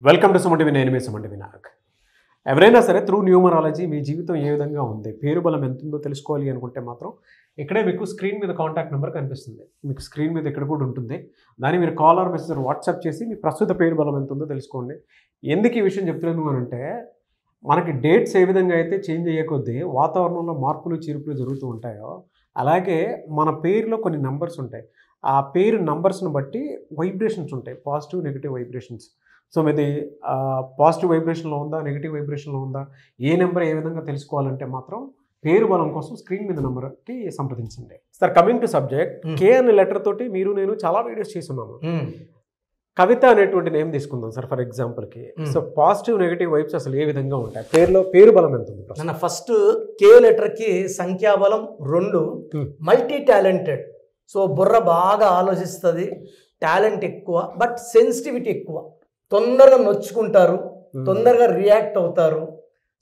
Welcome to Suman TV. నేను మీ Suman TV Naik. ఎవరైనా సరే త్రూ న్యూమరాలజీ మీ జీవితం ఏ విధంగా ఉంది, పేరు బలం ఎంత ఉందో తెలుసుకోవాలి అనుకుంటే మాత్రం ఇక్కడే మీకు స్క్రీన్ మీద కాంటాక్ట్ నెంబర్ కనిపిస్తుంది. మీకు స్క్రీన్ మీద ఇక్కడ కూడా ఉంటుంది. దాన్ని మీరు కాల్ ఆర్ మెసేజ్ వాట్సాప్ చేసి మీ ప్రస్తుత పేరు బలం ఎంత ఉందో తెలుసుకోండి. ఎందుకు ఈ విషయం చెప్తున్నాను అని అంటే, మనకి డేట్స్ ఏ విధంగా అయితే చేంజ్ అయ్యే కొద్దీ వాతావరణంలో మార్పులు చీర్పులు జరుగుతూ ఉంటాయో, అలాగే మన పేరులో కొన్ని నంబర్స్ ఉంటాయి. ఆ పేరు నంబర్స్ని బట్టి వైబ్రేషన్స్ ఉంటాయి, పాజిటివ్ నెగిటివ్ వైబ్రేషన్స్. సో మీది పాజిటివ్ వైబ్రేషన్లో ఉందా, నెగిటివ్ వైబ్రేషన్లో ఉందా, ఏ నెంబర్ ఏ విధంగా తెలుసుకోవాలంటే మాత్రం పేరు బలం కోసం స్క్రీన్ మీద నెంబర్కి సంప్రదించండి. సార్, కమింగ్ టు సబ్జెక్ట్, కే అనే లెటర్ తోటి నేను చాలా వీడియోస్ చేస్తున్నాము. కవిత అనేటువంటి నేమ్ తీసుకుందాం సార్ ఫర్ ఎగ్జాంపుల్కి. సో పాజిటివ్ నెగిటివ్ వైబ్స్ అసలు ఏ విధంగా ఉంటాయి, పేరు బలం ఎంత ఉంది? మన ఫస్ట్ కే లెటర్కి సంఖ్యాబలం 2, మల్టీ టాలెంటెడ్. సో బుర్ర బాగా ఆలోచిస్తుంది, టాలెంట్ ఎక్కువ, బట్ సెన్సిటివిటీ ఎక్కువ, తొందరగా నొచ్చుకుంటారు, తొందరగా రియాక్ట్ అవుతారు.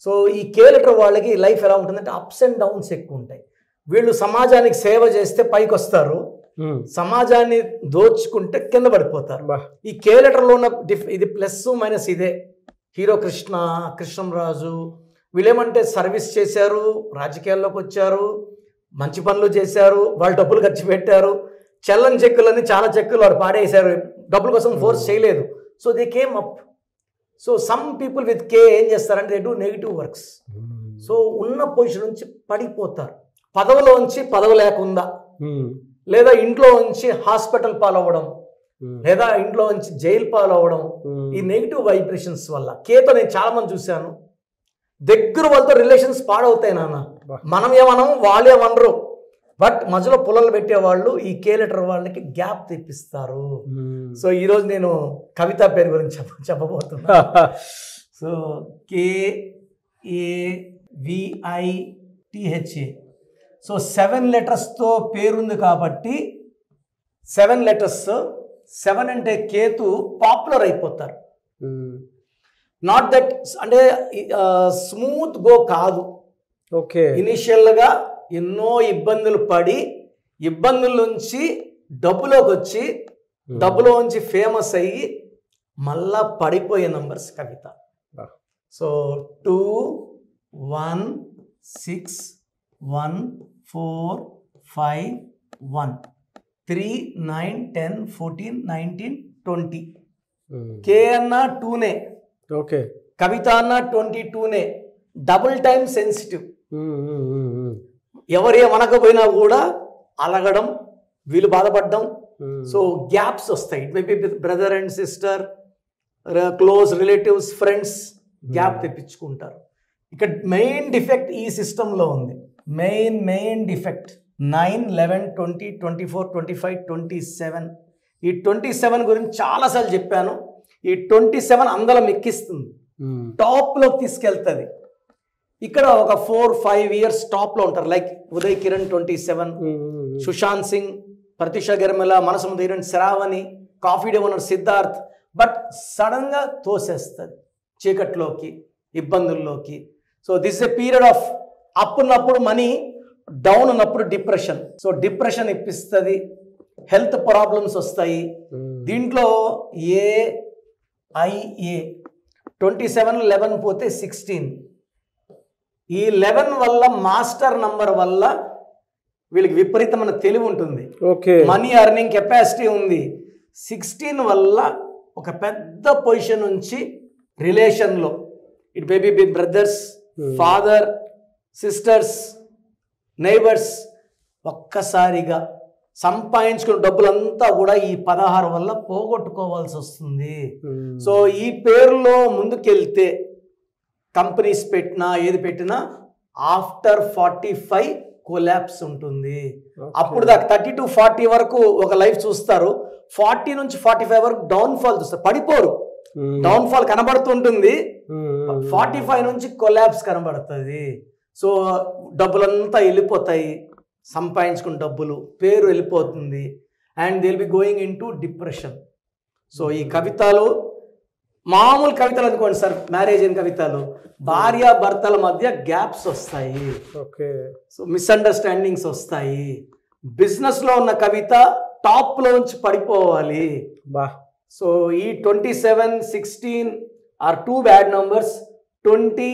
సో ఈ కే లెటర్ వాళ్ళకి లైఫ్ ఎలా ఉంటుందంటే అప్స్ అండ్ డౌన్స్ ఎక్కువ ఉంటాయి. వీళ్ళు సమాజానికి సేవ చేస్తే పైకి వస్తారు, సమాజాన్ని దోచుకుంటే కింద పడిపోతారు. ఈ కే లెటర్లో ఉన్న ఇది ప్లస్ మైనస్ ఇదే. హీరో కృష్ణంరాజు వీళ్ళేమంటే సర్వీస్ చేశారు, రాజకీయాల్లోకి వచ్చారు, మంచి పనులు చేశారు, వాళ్ళు డబ్బులు ఖర్చు పెట్టారు, చెల్లని చెక్కులన్నీ చాలా చెక్కులు వాడు పాడేశారు, డబ్బుల కోసం ఫోర్స్ చేయలేదు. So they came up. So some people with కే ఏం చేస్తారంటే they do negative works. So ఉన్న పొజిషన్ నుంచి పడిపోతారు, పదవిలోంచి పదవి లేకుండా, లేదా ఇంట్లో నుంచి హాస్పిటల్ పాలవ్వడం, లేదా ఇంట్లో నుంచి జైలు పాలవ్వడం, ఈ నెగిటివ్ వైబ్రేషన్స్ వల్ల. కేతో నేను చాలా మంది చూశాను, దగ్గర వాళ్ళతో రిలేషన్స్ పాడవుతాయి నాన్న. మనం ఏమనం, వాళ్ళే అనరు, బట్ మధ్యలో పుల్లలు పెట్టేవాళ్ళు ఈ కే లెటర్ వాళ్ళకి గ్యాప్ తెప్పిస్తారు. సో ఈరోజు నేను కవిత పేరు గురించి చెప్పబోతున్నా. So KAVITHA. సో 7 లెటర్స్తో పేరుంది కాబట్టి 7 లెటర్స్, 7 అంటే కేతు పాపులర్ అయిపోతారు. నాట్ దట్ అంటే స్మూత్ గో కాదు. ఓకే, ఇనిషియల్గా ఎన్నో ఇబ్బందులు పడి, ఇబ్బందుల నుంచి డబ్బులోకి వచ్చి, డబ్బులో నుంచి ఫేమస్ అయ్యి మళ్ళా పడిపోయే నంబర్స్ కవిత. సో 2 1 6 1 4 5 1 3 9 10 14 19 20. కే అన్న 2నే, ఓకే, కవిత అన్న 22నే. Double time sensitive. ఎవరు ఏమనకపోయినా కూడా అలగడం, వీళ్ళు బాధపడడం. సో గ్యాప్స్ వస్తాయి. It may be brother and sister, close relatives, friends, gap తెప్పించుకుంటారు. ఇక్కడ మెయిన్ డిఫెక్ట్ ఈ సిస్టంలో ఉంది. Main defect 9 11 20 24 25 27. ఈ 27 గురించి చాలాసార్లు చెప్పాను. ఈ 27 అందరం ఎక్కిస్తుంది, టాప్లోకి తీసుకెళ్తుంది. ఇక్కడ ఒక 4-5 ఇయర్స్ టాప్లో ఉంటారు. లైక్ ఉదయ్ కిరణ్ 27, సుశాంత్ సింగ్, ప్రతిష గర్మిల, మనసు ధీరన్, Sravani, coffee day owner Siddharth. But సడన్గా తోసేస్తుంది చీకట్లోకి, ఇబ్బందుల్లోకి. So this is a period of up ఉన్నప్పుడు మనీ, డౌన్ ఉన్నప్పుడు డిప్రెషన్. సో డిప్రెషన్ ఇప్పిస్తుంది, హెల్త్ ప్రాబ్లమ్స్ వస్తాయి. దీంట్లో AIA 27 11 పోతే 16. ఈ 11 వల్ల, మాస్టర్ నంబర్ వల్ల వీళ్ళకి విపరీతమైన తెలివి ఉంటుంది, మనీ ఎర్నింగ్ కెపాసిటీ ఉంది. 16 వల్ల ఒక పెద్ద పొజిషన్ నుంచి రిలేషన్లో, it may B brothers, father, sisters, neighbours, ఒక్కసారిగా సంపాదించుకున్న డబ్బులంతా కూడా ఈ 16 వల్ల పోగొట్టుకోవాల్సి వస్తుంది. సో ఈ పేరులో ముందుకెళ్తే కంపెనీస్ పెట్టినా ఏది పెట్టినా ఆఫ్టర్ 45 కొలాప్స్ ఉంటుంది. అప్పుడు దాకా 30 to 40 వరకు ఒక లైఫ్ చూస్తారు, 40 నుంచి 45 వరకు డౌన్ఫాల్ చూస్తారు. పడిపోరు, డౌన్ఫాల్ కనబడుతుంటుంది, 45 నుంచి కొలాప్స్ కనబడుతుంది. సో డబ్బులంతా వెళ్ళిపోతాయి, సంపాదించుకున్న డబ్బులు, పేరు వెళ్ళిపోతుంది, and they will be going in to depression. So ఈ కవితలు మామూలు కవితలు అనుకోండి సార్, మ్యారేజ్ అయిన కవితలు, భార్య భర్తల మధ్య గ్యాప్స్ వస్తాయి, సో మిస్అండర్స్టాండింగ్స్ వస్తాయి. బిజినెస్లో ఉన్న కవిత టాప్లోంచి పడిపోవాలి. సో ఈ 27, 16 are 2 bad numbers, 20,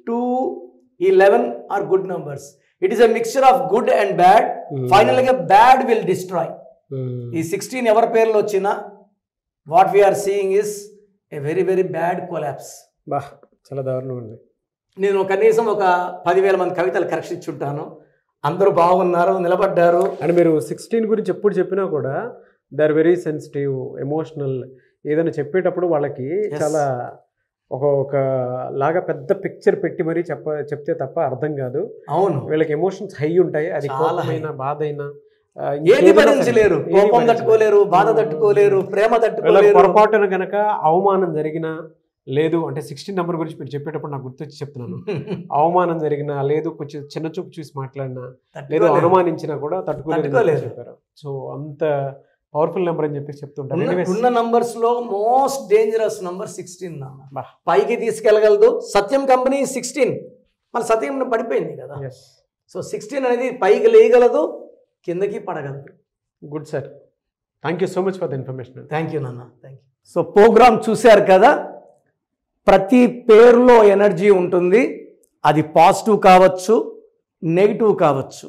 2, 11 are good numbers. It is a mixture of good and bad. ఫైనల్గా బ్యాడ్ విల్ డిస్ట్రాయ్. ఈ 16 ఎవరి పేర్లు వచ్చినా what we are seeing is a very very bad collapse. బా, చాలా దారుణం ఉంది. నేను కనీసం ఒక 10,000 మంది కవితలు కరెక్షన్ ఇచ్చుంటాను. అందరూ బాగున్నారు, నిలబడ్డారు. అండ్ మీరు 16 గురించి ఎప్పుడు చెప్పినా కూడా they are very sensitive, emotional. ఏదైనా చెప్పేటప్పుడు వాళ్ళకి చాలా ఒక లాగా పెద్ద పిక్చర్ పెట్టి మరీ చెప్తే తప్ప అర్థం కాదు. అవును, వీళ్ళకి ఎమోషన్స్ హై ఉంటాయి. అది కోపమైనా బాధ అయినా ఏది భరించలేరు. కోపం తట్టుకోలేరు, బాధ తట్టుకోలేరు, ప్రేమ తట్టుకోలేరు. పొరపాటున కనుక అవమానం జరిగినా, లేదు అంటే 16 నెంబర్ గురించి మీరు చెప్పేటప్పుడు నాకు గుర్తొచ్చి చెప్తున్నాను, అవమానం జరిగినా, లేదు కొంచెం చిన్న చూపు చూసి మాట్లాడినా, లేదు అనుమానించినా కూడా తట్టుకోలేరు చెప్పారు. సో అంత పవర్ఫుల్ నెంబర్ అని చెప్పి చెప్తుంటారు. ఉన్న నంబర్స్ లో మోస్ట్ డేంజరస్ నంబర్ 16. పైకి తీసుకెళ్ళగలదు. సత్యం కంపెనీ 16, మన సత్యం పడిపోయింది కదా. సో 16 అనేది పైకి లేయగలదు, కిందకి పడగలదు. Good sir, thank you so much for the information. Thank you నాన్న, థ్యాంక్ యూ. సో ప్రోగ్రామ్ చూశారు కదా. ప్రతి పేరులో ఎనర్జీ ఉంటుంది. అది పాజిటివ్ కావచ్చు, నెగిటివ్ కావచ్చు.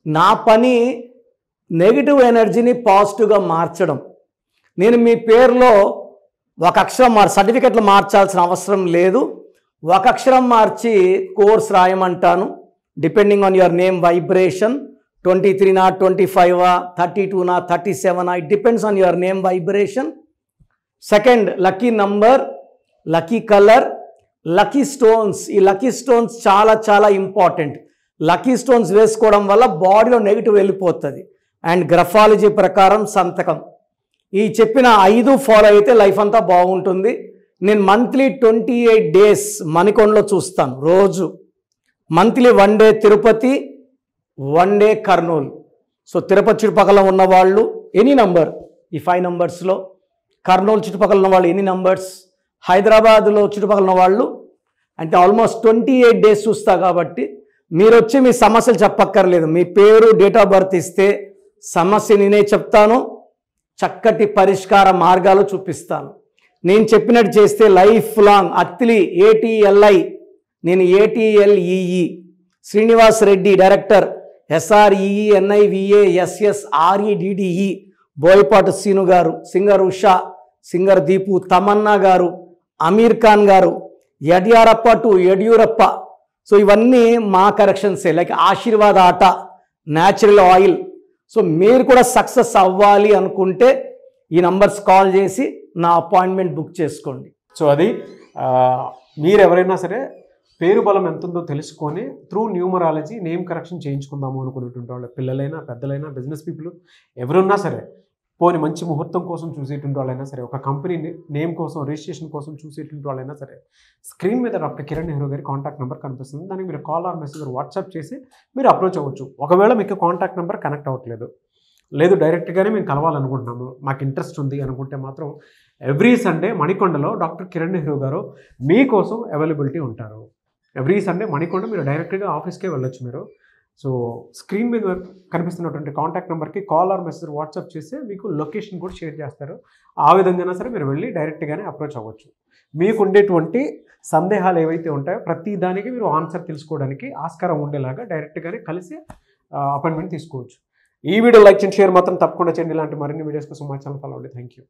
నా పని నెగిటివ్ ఎనర్జీని పాజిటివ్గా మార్చడం. నేను మీ పేరులో ఒక అక్షరం సర్టిఫికెట్లు మార్చాల్సిన అవసరం లేదు. ఒక అక్షరం మార్చి కోర్స్ రాయమంటాను. Depending on your name vibration, 23 25 32 37, it depends on your name vibration. Second, lucky number, lucky colour, lucky stones. ఈ లక్కీ స్టోన్స్ చాలా చాలా ఇంపార్టెంట్. లక్కీ స్టోన్స్ వేసుకోవడం వల్ల బాడీలో నెగిటివ్ వెళ్ళిపోతుంది. అండ్ గ్రఫాలజీ ప్రకారం సంతకం. ఈ చెప్పిన 5 ఫాలో అయితే లైఫ్ అంతా బాగుంటుంది. నేను మంత్లీ 28 డేస్ మణికొండలో చూస్తాను రోజు. Monthly 1 day Tirupati, 1 day Kurnool. So Tirupati చుట్టుపక్కల ఉన్నవాళ్ళు ఎనీ నంబర్, ఈ 5 నంబర్స్లో, కర్నూలు చుట్టుపక్కల ఉన్న వాళ్ళు ఎనీ నంబర్స్, హైదరాబాద్లో చుట్టుపక్కల ఉన్న వాళ్ళు అంటే ఆల్మోస్ట్ 28 డేస్ చూస్తా. కాబట్టి మీరు వచ్చి మీ సమస్యలు చెప్పక్కర్లేదు. మీ పేరు, డేట్ ఆఫ్ బర్త్ ఇస్తే సమస్య నేనే చెప్తాను, చక్కటి పరిష్కార మార్గాలు చూపిస్తాను. నేను చెప్పినట్టు చేస్తే లైఫ్ లాంగ్. అత్తిలి ATLI, నేను ATLEE, Srinivas Reddy director, SREENIVASSREDDE, Boyapati Seenu గారు, సింగర్ ఉషా, సింగర్ దీపు, తమన్నా గారు, అమీర్ ఖాన్ గారు, యడ్యారప్ప టు యడ్యూరప్ప. సో ఇవన్నీ మా కరెక్షన్సే. లైక్ ఆశీర్వాద్ ఆట, న్యాచురల్ ఆయిల్. సో మీరు కూడా సక్సెస్ అవ్వాలి అనుకుంటే ఈ నంబర్స్ కాల్ చేసి నా అపాయింట్మెంట్ బుక్ చేసుకోండి. సో అది మీరు ఎవరైనా సరే పేరు బలం ఎంత ఉందో తెలుసుకొని త్రూ న్యూమరాలజీ నేమ్ కరెక్షన్ చేయించుకుందాము అనుకునేటువంటి వాళ్ళు, పిల్లలైనా పెద్దలైనా బిజినెస్ పీపుల్ ఎవరున్నా సరే, పోని మంచి ముహూర్తం కోసం చూసేటువంటి వాళ్ళైనా సరే, ఒక కంపెనీ నేమ్ కోసం రిజిస్ట్రేషన్ కోసం చూసేటువంటి వాళ్ళైనా సరే, స్క్రీన్ మీద డాక్టర్ కిరణ్ నెహ్రూ గారి కాంటాక్ట్ నెంబర్ కనిపిస్తుంది. దానికి మీరు కాల్ ఆర్ మెసేజ్ వాట్సాప్ చేసి మీరు అప్రోచ్ అవ్వచ్చు. ఒకవేళ మీకు కాంటాక్ట్ నెంబర్ కనెక్ట్ అవ్వట్లేదు, లేదు డైరెక్ట్గానే మేము కలవాలనుకుంటున్నాము, మాకు ఇంట్రెస్ట్ ఉంది అనుకుంటే మాత్రం ఎవ్రీ సండే మణికొండలో డాక్టర్ కిరణ్ నెహ్రూ గారు మీకోసం అవైలబిలిటీ ఉంటారు. ఎవ్రీ సండే మణికొండ మీరు డైరెక్ట్గా ఆఫీస్కే వెళ్ళొచ్చు మీరు. సో స్క్రీన్ మీద కనిపిస్తున్నటువంటి కాంటాక్ట్ నెంబర్కి కాల్ ఆర్ మెసేజ్ వాట్సాప్ చేస్తే మీకు లొకేషన్ కూడా షేర్ చేస్తారు. ఆ విధంగా సరే మీరు వెళ్ళి డైరెక్ట్గానే అప్రోచ్ అవ్వచ్చు. మీకు ఉండేటువంటి సందేహాలు ఏవైతే ఉంటాయో ప్రతి దానికి మీరు ఆన్సర్ తెలుసుకోవడానికి ఆస్కారం ఉండేలాగా డైరెక్ట్గానే కలిసి అపాయింట్మెంట్ తీసుకోవచ్చు. ఈ వీడియో లైక్ చేయండి, షేర్ మాత్రం తప్పకుండా చేయండి. ఇలాంటి మరిన్ని వీడియోస్ కోసం మా ఛానల్ ఫాలో అవ్వండి. Thank you.